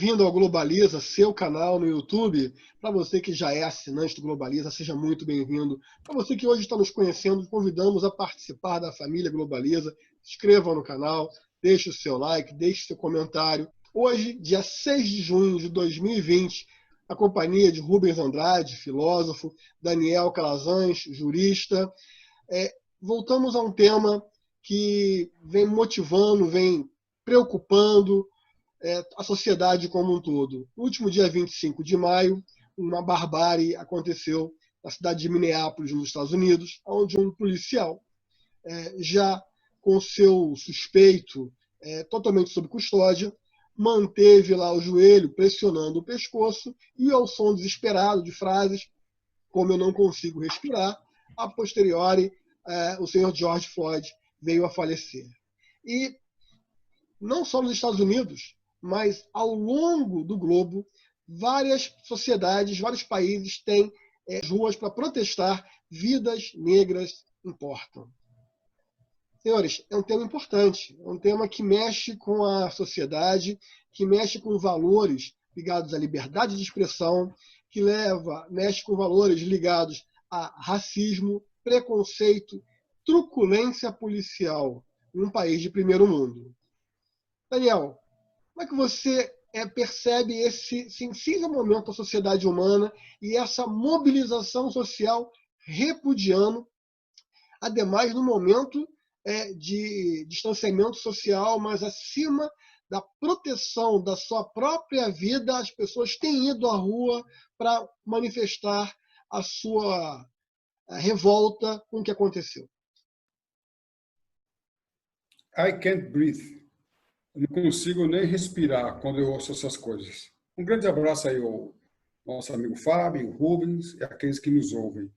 bem-vindo ao Globaliza, seu canal no YouTube. Para você que já é assinante do Globaliza, seja muito bem-vindo. Para você que hoje está nos conhecendo, convidamos a participar da família Globaliza. Se inscreva no canal, deixe o seu like, deixe o seu comentário. Hoje, dia 6 de junho de 2020, a companhia de Rubens Andrade, filósofo, Daniel Calazans, jurista, voltamos a um tema que vem motivando, vem preocupando a sociedade como um todo. No último dia 25 de maio, uma barbárie aconteceu na cidade de Minneapolis, nos Estados Unidos, onde um policial, já com seu suspeito totalmente sob custódia, manteve lá o joelho pressionando o pescoço e, ao som desesperado de frases como "eu não consigo respirar", a posteriori, o senhor George Floyd veio a falecer. E não só nos Estados Unidos, mas ao longo do globo, várias sociedades, vários países têm ruas para protestar. Vidas negras importam. Senhores, é um tema importante, é um tema que mexe com a sociedade, que mexe com valores ligados à liberdade de expressão, que mexe com valores ligados a racismo, preconceito, truculência policial em um país de primeiro mundo. Daniel, como é que você percebe esse sensível momento da sociedade humana e essa mobilização social repudiando, ademais no momento de distanciamento social, mas acima da proteção da sua própria vida, as pessoas têm ido à rua para manifestar a sua revolta com o que aconteceu? I can't breathe. Eu não consigo nem respirar quando eu ouço essas coisas. Um grande abraço aí ao nosso amigo Fábio, Rubens e aqueles que nos ouvem.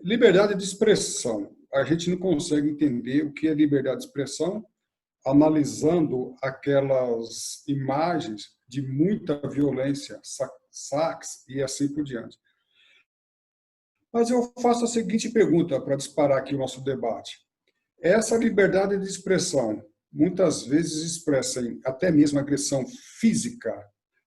Liberdade de expressão. A gente não consegue entender o que é liberdade de expressão analisando aquelas imagens de muita violência, saques e assim por diante. Mas eu faço a seguinte pergunta para disparar aqui o nosso debate. Essa liberdade de expressão, muitas vezes expressa em até mesmo agressão física,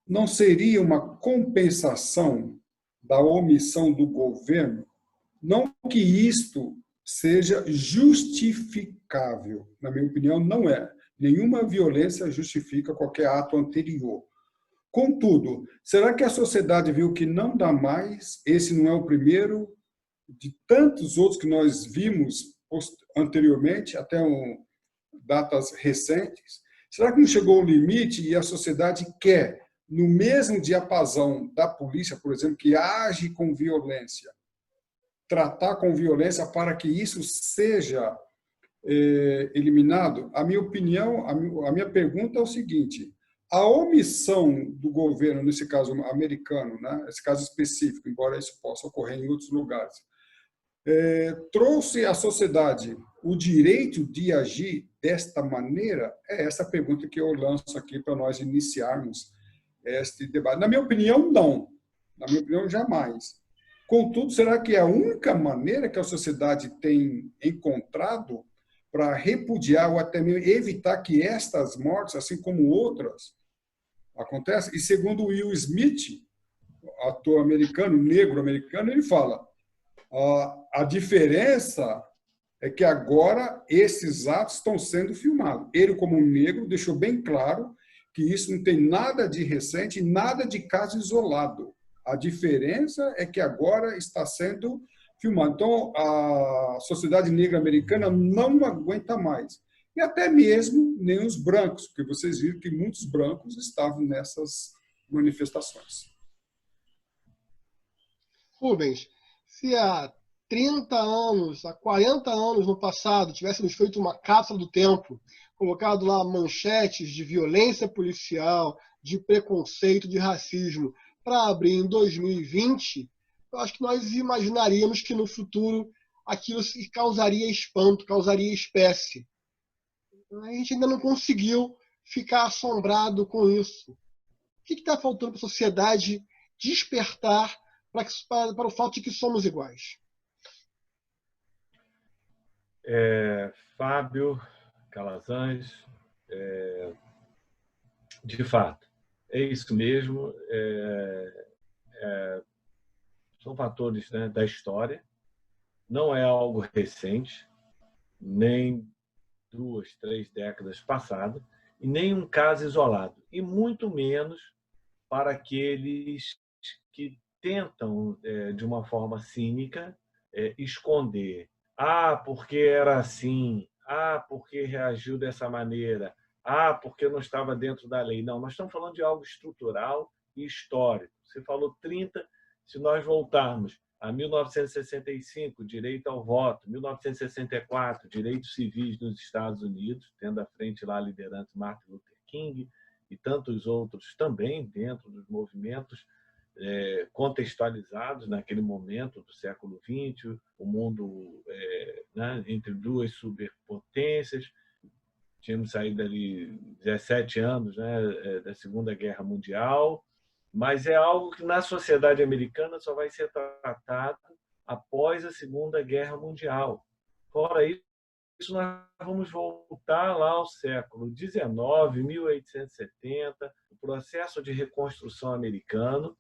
não seria uma compensação da omissão do governo? Não que isto seja justificável. Na minha opinião, não é. Nenhuma violência justifica qualquer ato anterior. Contudo, será que a sociedade viu que não dá mais? Esse não é o primeiro de tantos outros que nós vimos anteriormente, até datas recentes. Será que não chegou o limite e a sociedade quer, no mesmo diapasão da polícia, por exemplo, que age com violência, tratar com violência para que isso seja eliminado? A minha opinião, a minha pergunta é o seguinte: a omissão do governo, nesse caso americano, né, esse caso específico, embora isso possa ocorrer em outros lugares, trouxe à sociedade o direito de agir desta maneira? É essa pergunta que eu lanço aqui para nós iniciarmos este debate. Na minha opinião, não. Na minha opinião, jamais. Contudo, será que é a única maneira que a sociedade tem encontrado para repudiar ou até mesmo evitar que estas mortes, assim como outras, acontecem? E segundo Will Smith, ator americano, negro americano, ele fala: a diferença é que agora esses atos estão sendo filmados. Ele, como um negro, deixou bem claro que isso não tem nada de recente, nada de caso isolado. A diferença é que agora está sendo filmado. Então, a sociedade negra americana não aguenta mais. E até mesmo nem os brancos, porque vocês viram que muitos brancos estavam nessas manifestações. Rubens, se há 30 anos, há 40 anos no passado, tivéssemos feito uma cápsula do tempo, colocado lá manchetes de violência policial, de preconceito, de racismo, para abrir em 2020, eu acho que nós imaginaríamos que no futuro aquilo causaria espanto, causaria espécie. A gente ainda não conseguiu ficar assombrado com isso. O que está faltando para a sociedade despertar para o fato de que somos iguais? Fábio Calazans, de fato, É isso mesmo. São fatores, né, da história. Não é algo recente, nem 2, 3 décadas passadas, e nem um caso isolado, e muito menos para aqueles que tentam, de uma forma cínica, esconder. Ah, porque era assim. Ah, porque reagiu dessa maneira. Ah, porque não estava dentro da lei. Não, nós estamos falando de algo estrutural e histórico. Você falou 30, se nós voltarmos a 1965, direito ao voto, 1964, direitos civis nos Estados Unidos, tendo à frente lá a liderança Martin Luther King e tantos outros também dentro dos movimentos contextualizados naquele momento do século XX, o mundo né, entre duas superpotências. Tínhamos saído ali 17 anos, né, da Segunda Guerra Mundial, mas é algo que na sociedade americana só vai ser tratado após a Segunda Guerra Mundial. Fora isso, nós vamos voltar lá ao século XIX, 1870, o processo de reconstrução americano,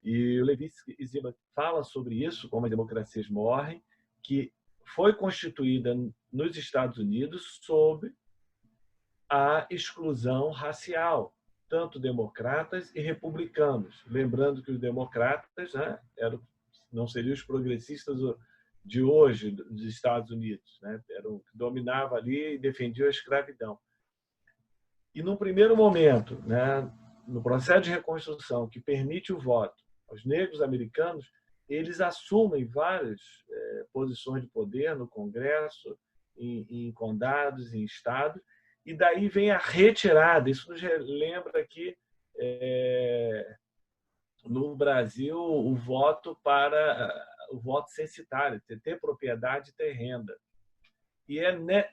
e o Levitsky e Ziblatt fala sobre isso, como as democracias morrem, que foi constituída nos Estados Unidos sob a exclusão racial, tanto democratas e republicanos. Lembrando que os democratas, né, não seriam os progressistas de hoje dos Estados Unidos, né, eram que dominava ali e defendiam a escravidão. E, num primeiro momento, né, no processo de reconstrução que permite o voto aos negros americanos, eles assumem várias posições de poder no Congresso, em condados, em estados, e daí vem a retirada. Isso nos lembra que, no Brasil, o voto censitário, ter propriedade e ter renda. E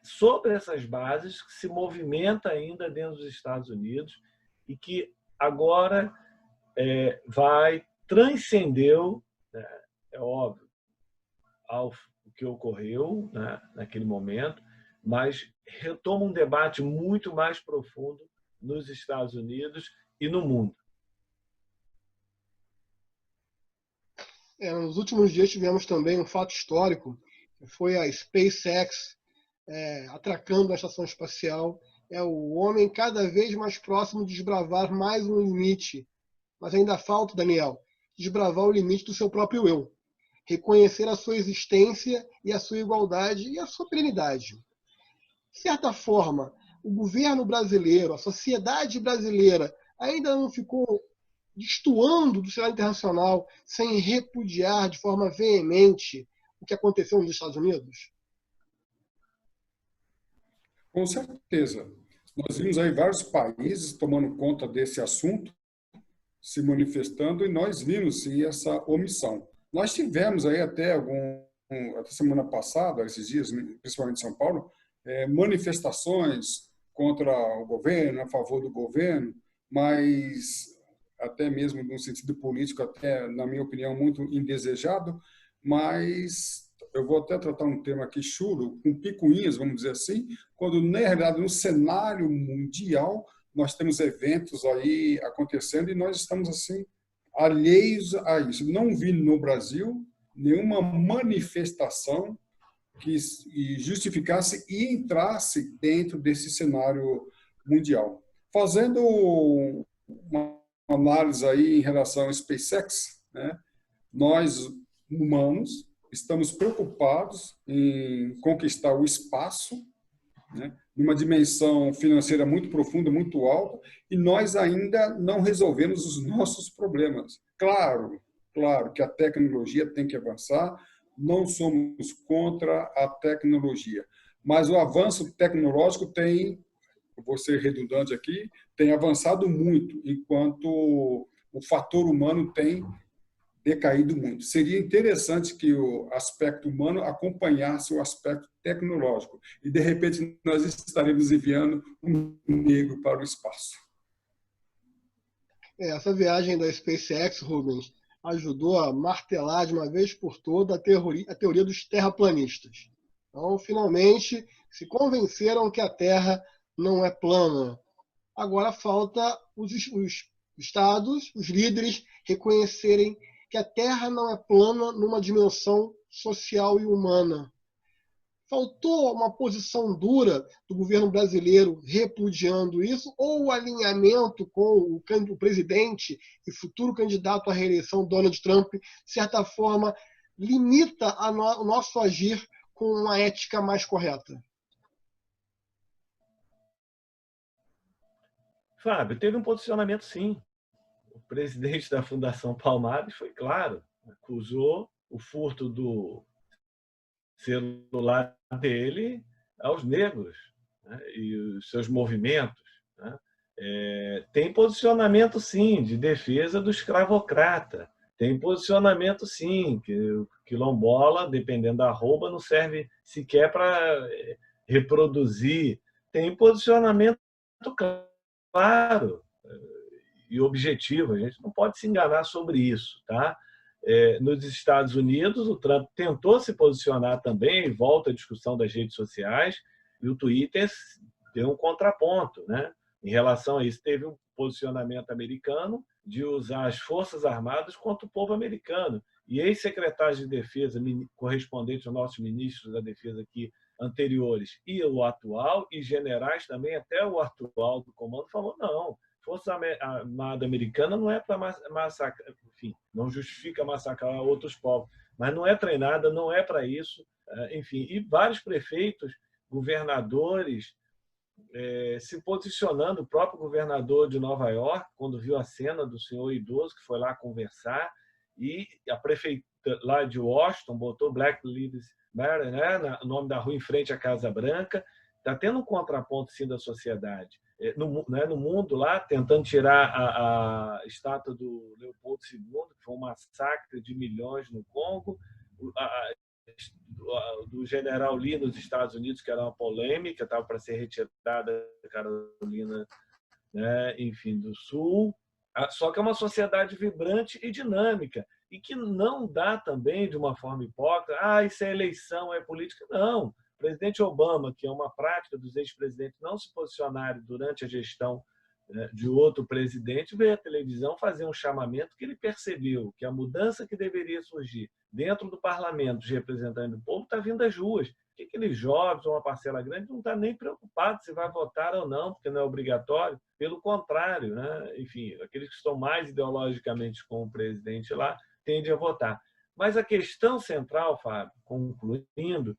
sobre essas bases que se movimenta ainda dentro dos Estados Unidos e que agora transcendeu, né, é óbvio, ao que ocorreu, né, naquele momento, mas retoma um debate muito mais profundo nos Estados Unidos e no mundo. Nos últimos dias tivemos também um fato histórico, que foi a SpaceX atracando a estação espacial. É o homem cada vez mais próximo de desbravar mais um limite. Mas ainda falta, Daniel, desbravar o limite do seu próprio eu. Reconhecer a sua existência e a sua igualdade e a sua perenidade. De certa forma, o governo brasileiro, a sociedade brasileira, ainda não ficou destoando do cenário internacional sem repudiar de forma veemente o que aconteceu nos Estados Unidos? Com certeza. Nós vimos aí vários países tomando conta desse assunto, se manifestando, e nós vimos sim essa omissão. Nós tivemos aí até semana passada, esses dias, principalmente em São Paulo, manifestações contra o governo, a favor do governo, mas até mesmo no sentido político, até, na minha opinião, muito indesejado, mas eu vou até tratar um tema aqui chulo, com picuinhas, vamos dizer assim, quando, na realidade, no cenário mundial, nós temos eventos aí acontecendo e nós estamos, assim, alheios a isso. Não vi no Brasil nenhuma manifestação que justificasse e entrasse dentro desse cenário mundial. Fazendo uma análise aí em relação ao SpaceX, né? Nós, humanos, estamos preocupados em conquistar o espaço, né, numa dimensão financeira muito profunda, muito alta, e nós ainda não resolvemos os nossos problemas. Claro que a tecnologia tem que avançar, não somos contra a tecnologia, mas o avanço tecnológico tem, vou ser redundante aqui, tem avançado muito, enquanto o fator humano tem decaído muito. Seria interessante que o aspecto humano acompanhasse o aspecto tecnológico e, de repente, nós estaremos enviando um negro para o espaço. Essa viagem da SpaceX, Rubens, ajudou a martelar de uma vez por toda a teoria dos terraplanistas. Então, finalmente, se convenceram que a Terra não é plana. Agora falta os Estados, os líderes, reconhecerem que a Terra não é plana numa dimensão social e humana. Faltou uma posição dura do governo brasileiro repudiando isso, ou o alinhamento com o presidente e futuro candidato à reeleição, Donald Trump, de certa forma, limita o nosso agir com uma ética mais correta? Fábio, teve um posicionamento, sim. O presidente da Fundação Palmares foi claro, acusou o furto do celular dele aos negros, né, e os seus movimentos. Né. Tem posicionamento, sim, de defesa do escravocrata. Tem posicionamento, sim, que o quilombola, dependendo da arroba, não serve sequer para reproduzir. Tem posicionamento claro e objetivo, a gente não pode se enganar sobre isso. Tá? Nos Estados Unidos, o Trump tentou se posicionar também, volta à discussão das redes sociais, e o Twitter deu um contraponto. Né? Em relação a isso, teve um posicionamento americano de usar as Forças Armadas contra o povo americano. E ex-secretários de defesa, correspondentes aos nossos ministros da defesa aqui anteriores, e o atual, e generais também, até o atual do comando, falou não, Força Armada Americana não é para massacrar, enfim, não justifica massacrar outros povos, mas não é treinada, não é para isso, enfim. E vários prefeitos, governadores, se posicionando, o próprio governador de Nova York, quando viu a cena do senhor idoso que foi lá conversar, e a prefeitura lá de Washington botou Black Lives Matter, né, no nome da rua em frente à Casa Branca. Está tendo um contraponto, sim, da sociedade. No mundo lá, tentando tirar a estátua do Leopoldo II, que foi um massacre de milhões no Congo, do general Lee nos Estados Unidos, que era uma polêmica, estava para ser retirada da Carolina, né, enfim, do Sul. Só que é uma sociedade vibrante e dinâmica, e que não dá também de uma forma hipócrita, isso é eleição, é política. Não. O presidente Obama, que é uma prática dos ex-presidentes não se posicionarem durante a gestão de outro presidente, veio à televisão fazer um chamamento que ele percebeu que a mudança que deveria surgir dentro do parlamento de representantes do povo está vindo das ruas. Que aqueles jovens, uma parcela grande, não está nem preocupado se vai votar ou não, porque não é obrigatório. Pelo contrário, né? Enfim, aqueles que estão mais ideologicamente com o presidente lá tendem a votar. Mas a questão central, Fábio, concluindo,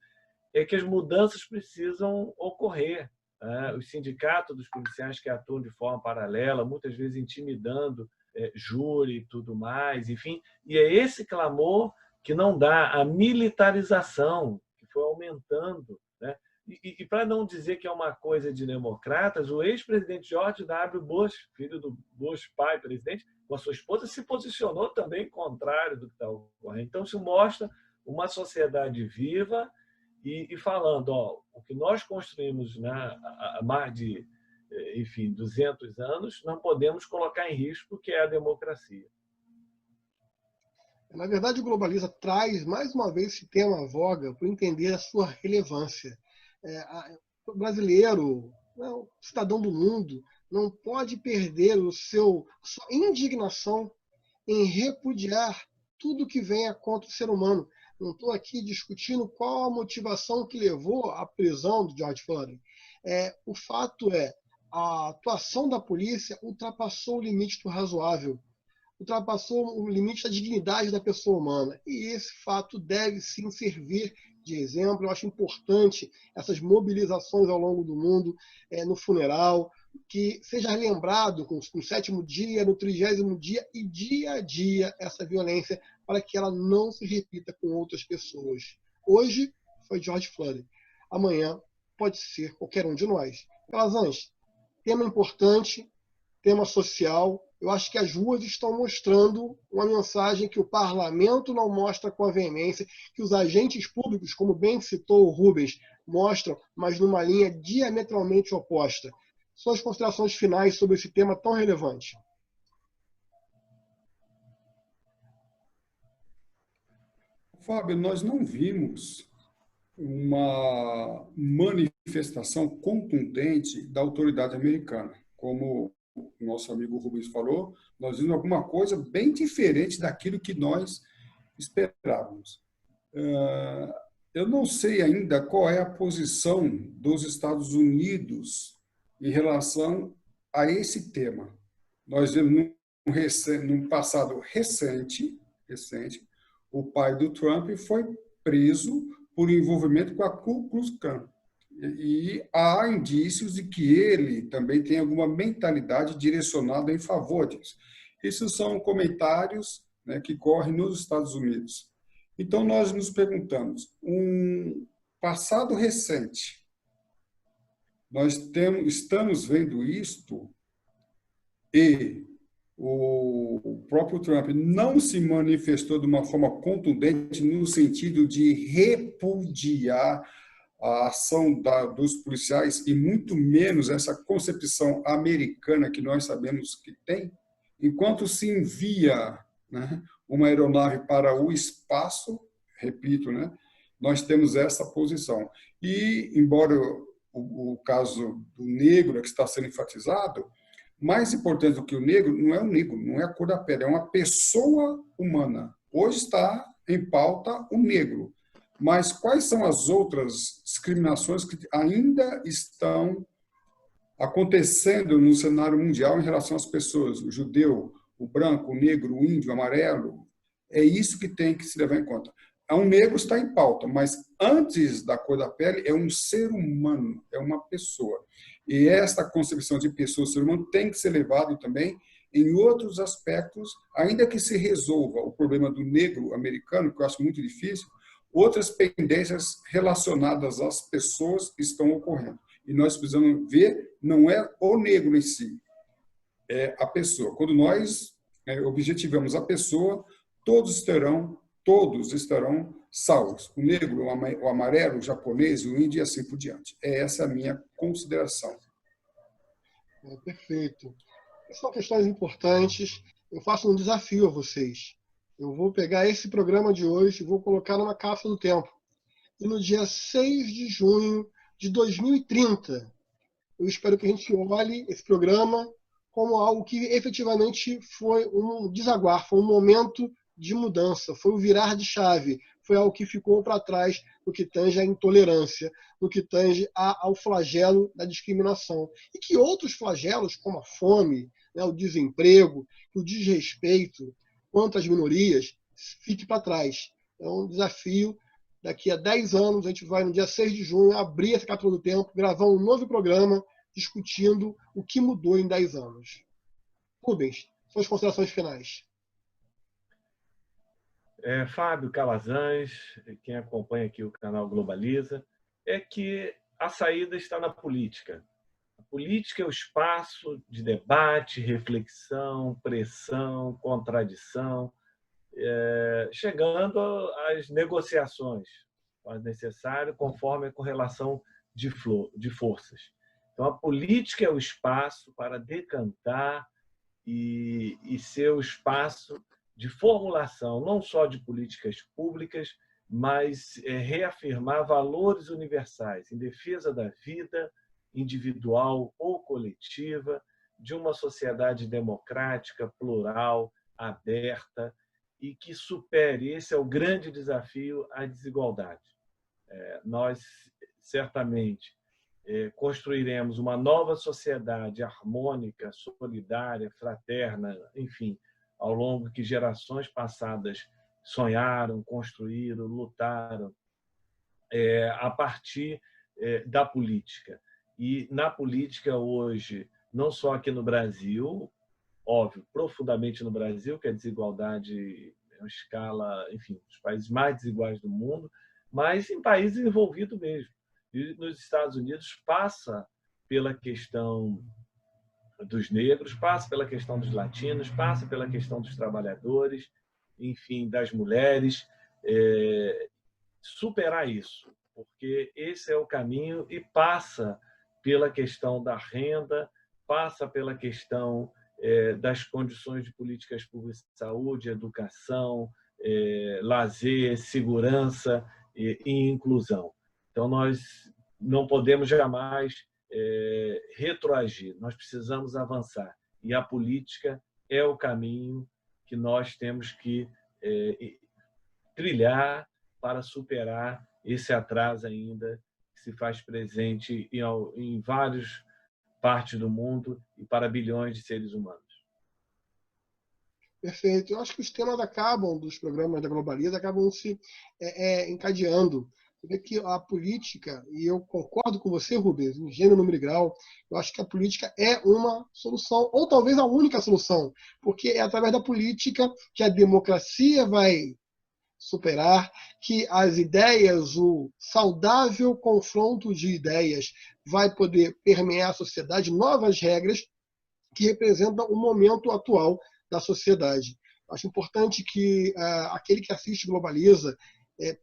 é que as mudanças precisam ocorrer. Os sindicatos dos policiais que atuam de forma paralela, muitas vezes intimidando júri e tudo mais, enfim. E é esse clamor que não dá a militarização, que foi aumentando. Né? E para não dizer que é uma coisa de democratas, o ex-presidente George W. Bush, filho do Bush pai, presidente, com a sua esposa, se posicionou também contrário do que está ocorrendo. Então, isso mostra uma sociedade viva e falando, o que nós construímos, né, há mais de 200 anos, não podemos colocar em risco, que é a democracia. Na verdade, o Globaliza traz, mais uma vez, esse tema à voga para entender a sua relevância. O brasileiro, o cidadão do mundo, não pode perder sua indignação em repudiar tudo que venha contra o ser humano. Não estou aqui discutindo qual a motivação que levou à prisão do George Floyd. O fato é, a atuação da polícia ultrapassou o limite do razoável, ultrapassou o limite da dignidade da pessoa humana. E esse fato deve sim servir de exemplo. Eu acho importante essas mobilizações ao longo do mundo, no funeral, que seja lembrado no 7º dia, no 30º dia e dia a dia essa violência, para que ela não se repita com outras pessoas. Hoje foi George Floyd, amanhã pode ser qualquer um de nós. Calazans, tema importante, tema social. Eu acho que as ruas estão mostrando uma mensagem que o parlamento não mostra com a veemência, que os agentes públicos, como bem citou o Rubens, mostram, mas numa linha diametralmente oposta. Suas considerações finais sobre esse tema tão relevante. Fábio, nós não vimos uma manifestação contundente da autoridade americana, como o nosso amigo Rubens falou, nós vimos alguma coisa bem diferente daquilo que nós esperávamos. Eu não sei ainda qual é a posição dos Estados Unidos em relação a esse tema. Nós vimos num passado recente, o pai do Trump foi preso por envolvimento com a Ku Klux Klan. E há indícios de que ele também tem alguma mentalidade direcionada em favor disso. Esses são comentários, né, que correm nos Estados Unidos. Então, nós nos perguntamos, um passado recente, estamos vendo isto e o próprio Trump não se manifestou de uma forma contundente no sentido de repudiar a ação dos policiais e muito menos essa concepção americana que nós sabemos que tem, enquanto se envia, né, uma aeronave para o espaço, repito, né, nós temos essa posição. E, embora o caso do negro que está sendo enfatizado, mais importante do que o negro, não é a cor da pele, é uma pessoa humana. Hoje está em pauta o negro. Mas quais são as outras discriminações que ainda estão acontecendo no cenário mundial em relação às pessoas? O judeu, o branco, o negro, o índio, o amarelo. É isso que tem que se levar em conta. Um negro está em pauta, mas antes da cor da pele é um ser humano, é uma pessoa. E esta concepção de pessoa, ser humano, tem que ser levado também em outros aspectos, ainda que se resolva o problema do negro americano, que eu acho muito difícil, outras pendências relacionadas às pessoas estão ocorrendo. E nós precisamos ver, não é o negro em si, é a pessoa. Quando nós objetivamos a pessoa, todos estarão salvos. O negro, o amarelo, o japonês, o índio e assim por diante. Essa é a minha consideração. Perfeito. Essas são questões importantes. Eu faço um desafio a vocês. Eu vou pegar esse programa de hoje e vou colocar numa cápsula do tempo. E no dia 6 de junho de 2030, eu espero que a gente olhe esse programa como algo que efetivamente foi um desaguar, foi um momento de mudança, foi o virar de chave, foi algo que ficou para trás no que tange à intolerância, no que tange ao flagelo da discriminação. E que outros flagelos, como a fome, né, o desemprego, o desrespeito quanto às minorias, fique para trás. É um desafio. Daqui a 10 anos, a gente vai, no dia 6 de junho, abrir essa cápsula do tempo, gravar um novo programa discutindo o que mudou em 10 anos. Rubens, suas considerações finais. Fábio Calazans, quem acompanha aqui o canal Globaliza, é que a saída está na política. A política é o espaço de debate, reflexão, pressão, contradição, chegando às negociações, quando necessário, conforme a correlação de forças. Então, a política é o espaço para decantar e ser o espaço de formulação, não só de políticas públicas, mas reafirmar valores universais em defesa da vida individual ou coletiva, de uma sociedade democrática, plural, aberta e que supere, esse é o grande desafio, a desigualdade. Nós, certamente, construiremos uma nova sociedade harmônica, solidária, fraterna, enfim, ao longo que gerações passadas sonharam, construíram, lutaram, a partir da política. E na política hoje, não só aqui no Brasil, óbvio, profundamente no Brasil, que a desigualdade é uma escala, enfim, dos países mais desiguais do mundo, mas em países envolvidos mesmo. E nos Estados Unidos passa pela questão dos negros, passa pela questão dos latinos, passa pela questão dos trabalhadores, enfim, das mulheres, superar isso, porque esse é o caminho e passa pela questão da renda, passa pela questão das condições de políticas públicas de saúde, educação, lazer, segurança e inclusão. Então, nós não podemos jamais retroagir, nós precisamos avançar. e a política é o caminho que nós temos que trilhar para superar esse atraso ainda que se faz presente em várias partes do mundo e para bilhões de seres humanos. Perfeito. Eu acho que os temas dos programas da Globaliza acabam se encadeando. Você vê que a política, e eu concordo com você, Rubens, em gênero, número e grau, eu acho que a política é uma solução, ou talvez a única solução, porque é através da política que a democracia vai superar, que as ideias, o saudável confronto de ideias vai poder permear a sociedade, novas regras que representam o momento atual da sociedade. Acho importante que aquele que assiste Globaliza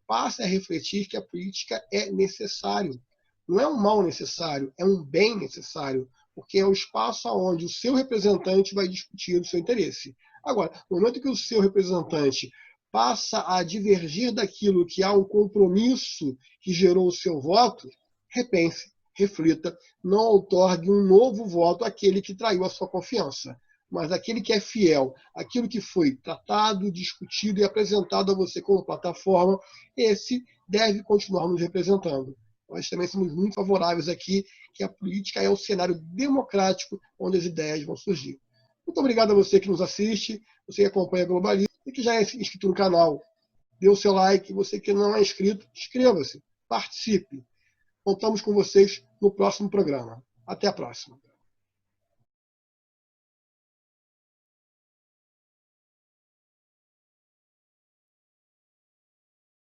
passe a refletir que a política é necessário. Não é um mal necessário, é um bem necessário, porque é o espaço onde o seu representante vai discutir o seu interesse. Agora, no momento que o seu representante passa a divergir daquilo que há um compromisso que gerou o seu voto, repense, reflita, não outorgue um novo voto àquele que traiu a sua confiança, mas aquele que é fiel àquilo que foi tratado, discutido e apresentado a você como plataforma, esse deve continuar nos representando. Nós também somos muito favoráveis aqui que a política é o cenário democrático onde as ideias vão surgir. Muito obrigado a você que nos assiste, você que acompanha a Globaliza e que já é inscrito no canal. Dê o seu like. Você que não é inscrito, inscreva-se, participe. Contamos com vocês no próximo programa. Até a próxima.